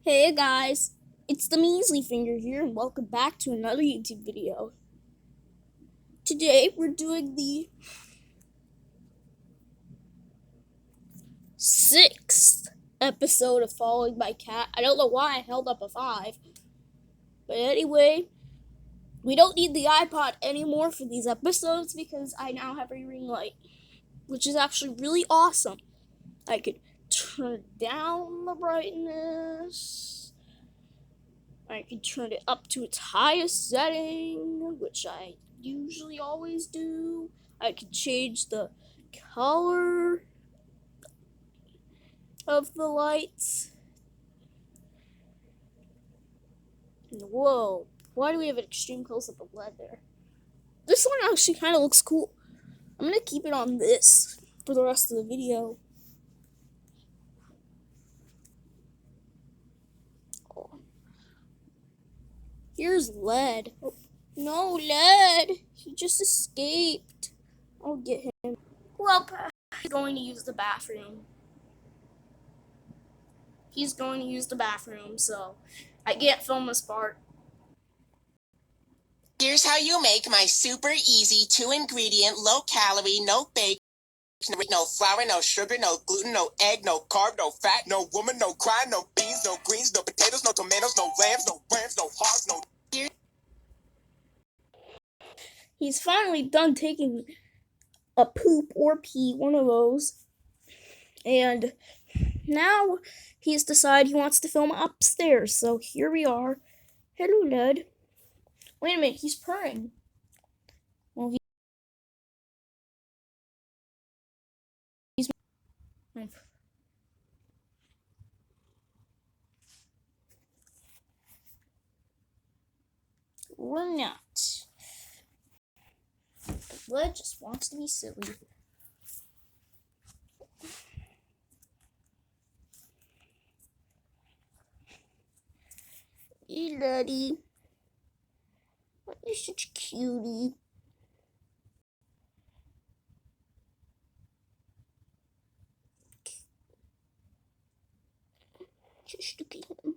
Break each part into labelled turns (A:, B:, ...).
A: Hey guys, it's the Measly Finger here and welcome back to another YouTube video. Today we're doing the 6th episode of Following My Cat. I don't know why I held up a 5. But anyway, we don't need the iPod anymore for these episodes because I now have a ring light, which is actually really awesome. I could turn down the brightness. I can turn it up to its highest setting, which I usually always do. I can change the color of the lights. Whoa, why do we have an extreme close-up of lead there? This one actually kind of looks cool. I'm going to keep it on this for the rest of the video. Here's lead. Oh, no, lead! He just escaped. I'll get him. Well, he's going to use the bathroom. He's going to use the bathroom, so I can't film this part.
B: Here's how you make my super easy 2-ingredient, low-calorie, no bacon, no flour, no sugar, no gluten, no egg, no carb, no fat, no woman, no cry, no beans, no greens, no potatoes, no tomatoes, no lambs, no rams, no hogs, no...
A: He's finally done taking a poop or pee, one of those. And now he's decided he wants to film upstairs. So here we are. Hello, Lud. Wait a minute, he's purring. Well, he's... We're not. Lud just wants to be silly. Hey, Luddy. You're such a cutie. Just look at him.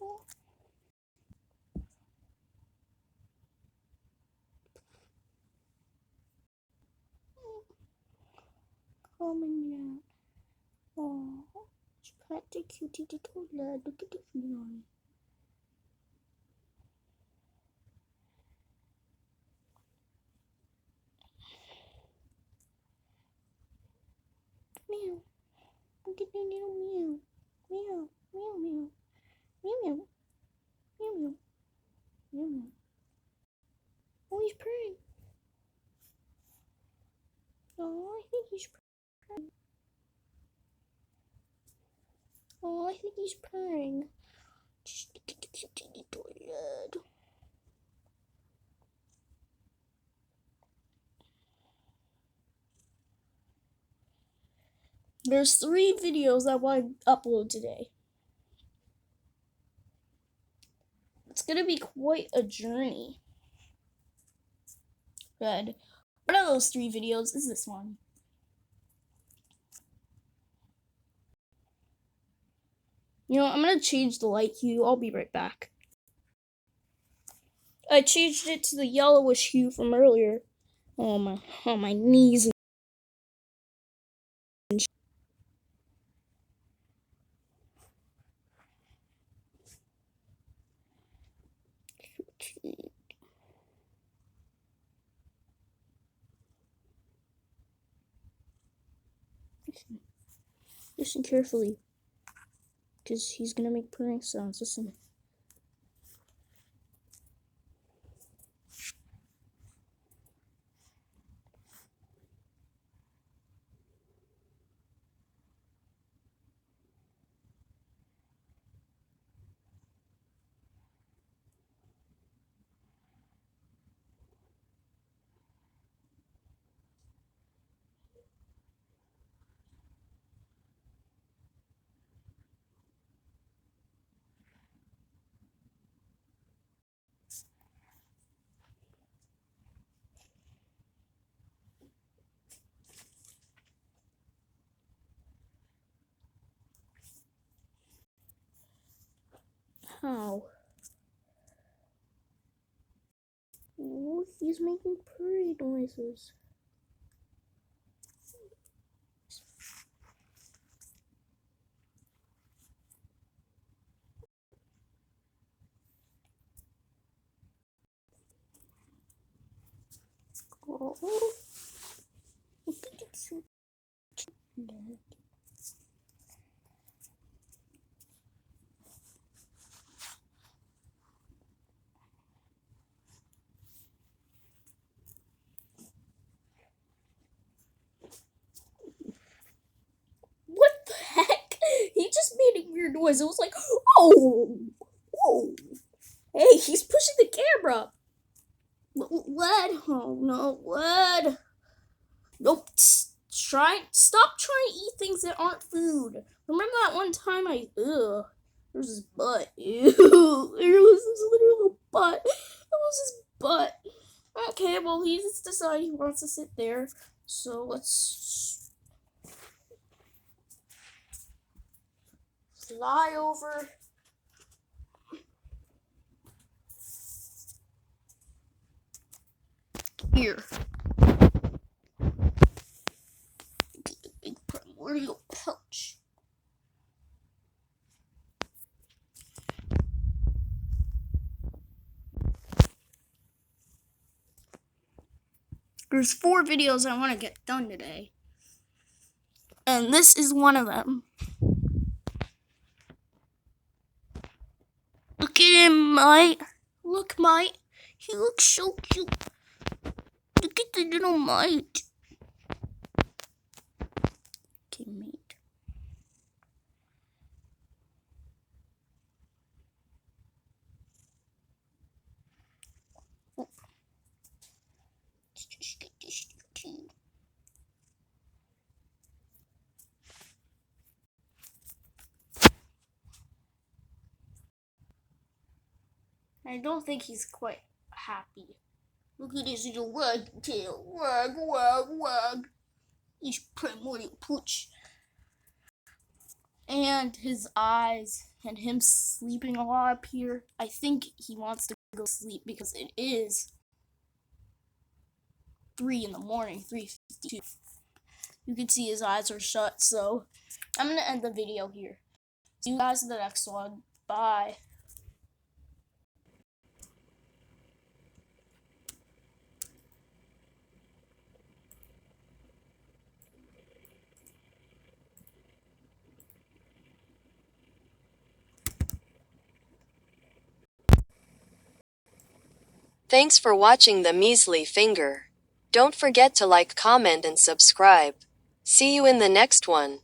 A: Oh. Coming down. Oh, pet the cutie little lad. Look at the feline. Meow. Look at the little meow. Meow. Meow meow. Meow meow. Meow meow. Meow meow. Oh, he's purring. Oh, I think he's purring. Oh, I think he's purring. Just look at the cutie little lad. There's 3 videos I want to upload today. It's gonna be quite a journey. Good. One of those 3 videos is this one. You know, I'm gonna change the light hue. I'll be right back. I changed it to the yellowish hue from earlier. Oh my knees. Listen carefully, because he's gonna make purring sounds. Listen. How? Oh, he's making purry noises. Oh, I think it's so cute. What the heck? He just made a weird noise. It was like, oh, whoa. Hey, he's pushing the camera. What? Oh no, what? Nope. Stop trying to eat things that aren't food. Remember that one time there was his butt. Ew. There was this literal butt. That was his butt. Okay, well, he's decided he wants to sit there. So let's fly over. Here. Get the big primordial pouch. There's 4 videos I want to get done today. And this is one of them. Look at him, mate. Look, mate. He looks so cute. Look at the little mate. Okay, mate. Oh. Let's just get this too. I don't think he's quite happy. Look at his little wag tail. Wag, wag, wag. He's primordial pooch. And his eyes and him sleeping a lot up here. I think he wants to go to sleep because it is 3 in the morning, 3:52. You can see his eyes are shut, so I'm going to end the video here. See you guys in the next one. Bye.
C: Thanks for watching the Measly Finger. Don't forget to like, comment and subscribe. See you in the next one.